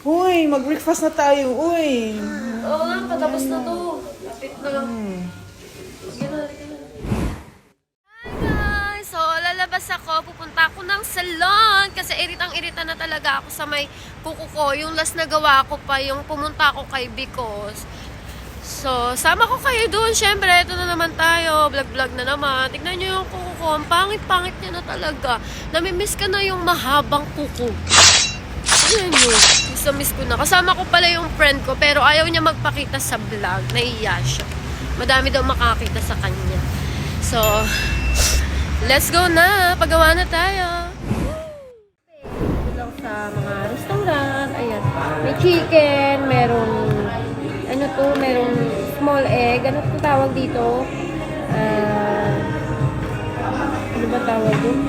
Uy, mag-breakfast na tayo. Uy. Oo nga, patapos na to. Lapit na lang. Hi guys! So, lalabas ako. Pupunta ako ng salon. Kasi iritang-irita na talaga ako sa may kuko ko. Yung last na gawa ko pa, yung pumunta ako kay Because. So, sama ko kayo doon. Siyempre, ito na naman tayo. Vlog-vlog na naman. Tignan nyo yung kuko ko. Ang pangit-pangit niya na talaga. Namimiss ka na yung mahabang kuko. Ayan yun. Miss ko na. Kasama ko pala yung friend ko, pero ayaw niya magpakita sa vlog. Naiiya siya. Madami daw makakita sa kanya. So, let's go na. Pagawa na tayo. Ito lang sa mga restaurant. Ayan. May chicken, merong ano to, merong small egg. Ano to tawag dito? Ano ba tawag dito?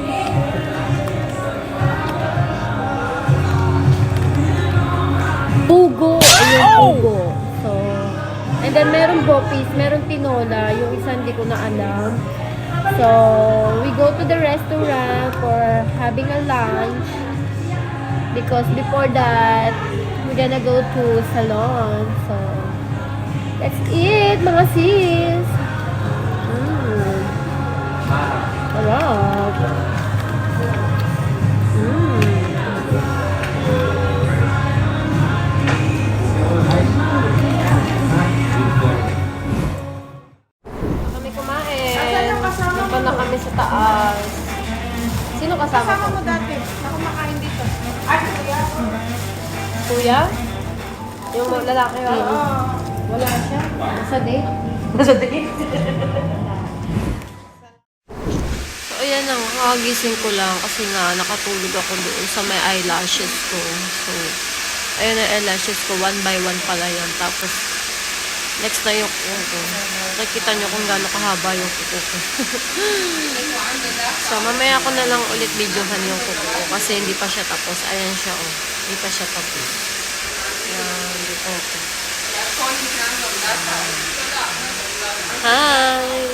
Pugo. Ayun, pugo. So, and then meron bopis, meron tinola. Yung isa hindi ko na alam. So, we go to the restaurant for having a lunch. Because before that, we're gonna go to salon. So, let's eat, mga sis. Sarap. Kami kumain. Napa na kami sa taas. Sino kasama ko? Kasama mo dati. Na kumakain dito. Ay, kuya. Kuya? Yung lalaki ba? Wala siya. Nasa date. Nasa date? So, ayan na. Kakagising ko lang kasi nga nakatulog ako doon sa may eyelashes ko. So, ayan na eyelashes ko. One by one pala yan. Tapos, next na yung kuko ko. Nakikita nyo kung gaano kahaba yung kuko ko. So, mamaya ko na lang ulit videohan yung kuko ko kasi hindi pa siya tapos. Ayan siya, oh. Hindi pa siya tapos. Ayan, dito ko. Hi!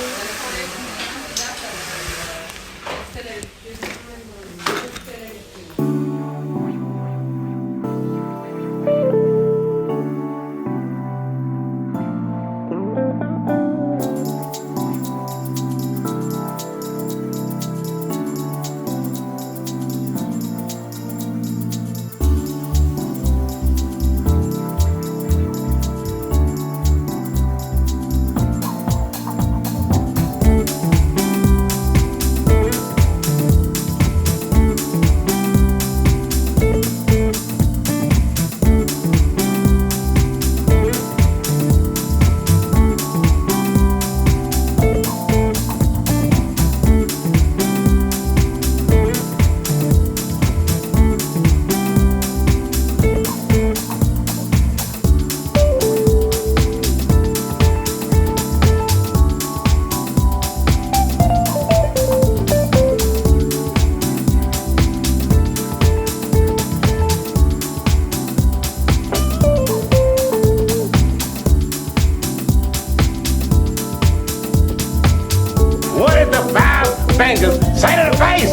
What is the five fingers say to the face?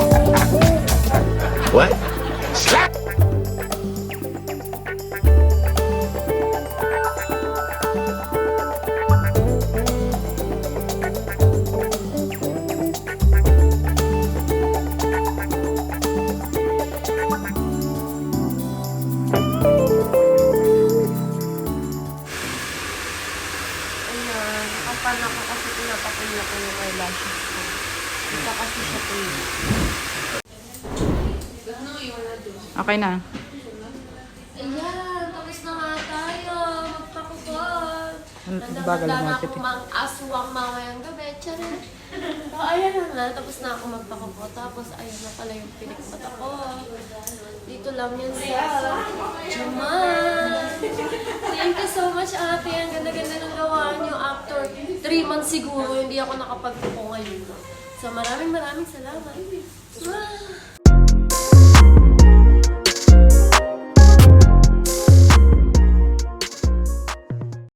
What? Slap! Ayan, nakapan ako kasi pinapakunya ko yung eyelashes ko. Ito kasi siya po yun. Okay na. Ayan, tapos na nga tayo. Magpakupot. Bagal Nandang na lumapit ako eh. mang aswang mamayang gabi. Charin. So, ayan na nga. Tapos na ako magpakupot. Tapos, ayan na pala yung pinikpat ako. Dito lang yan sa Juman. Thank you so much, ate. Ang ganda-ganda ng gawa niyo. After 3 months siguro, hindi ako nakapagpupo ngayon. So, maraming salamat.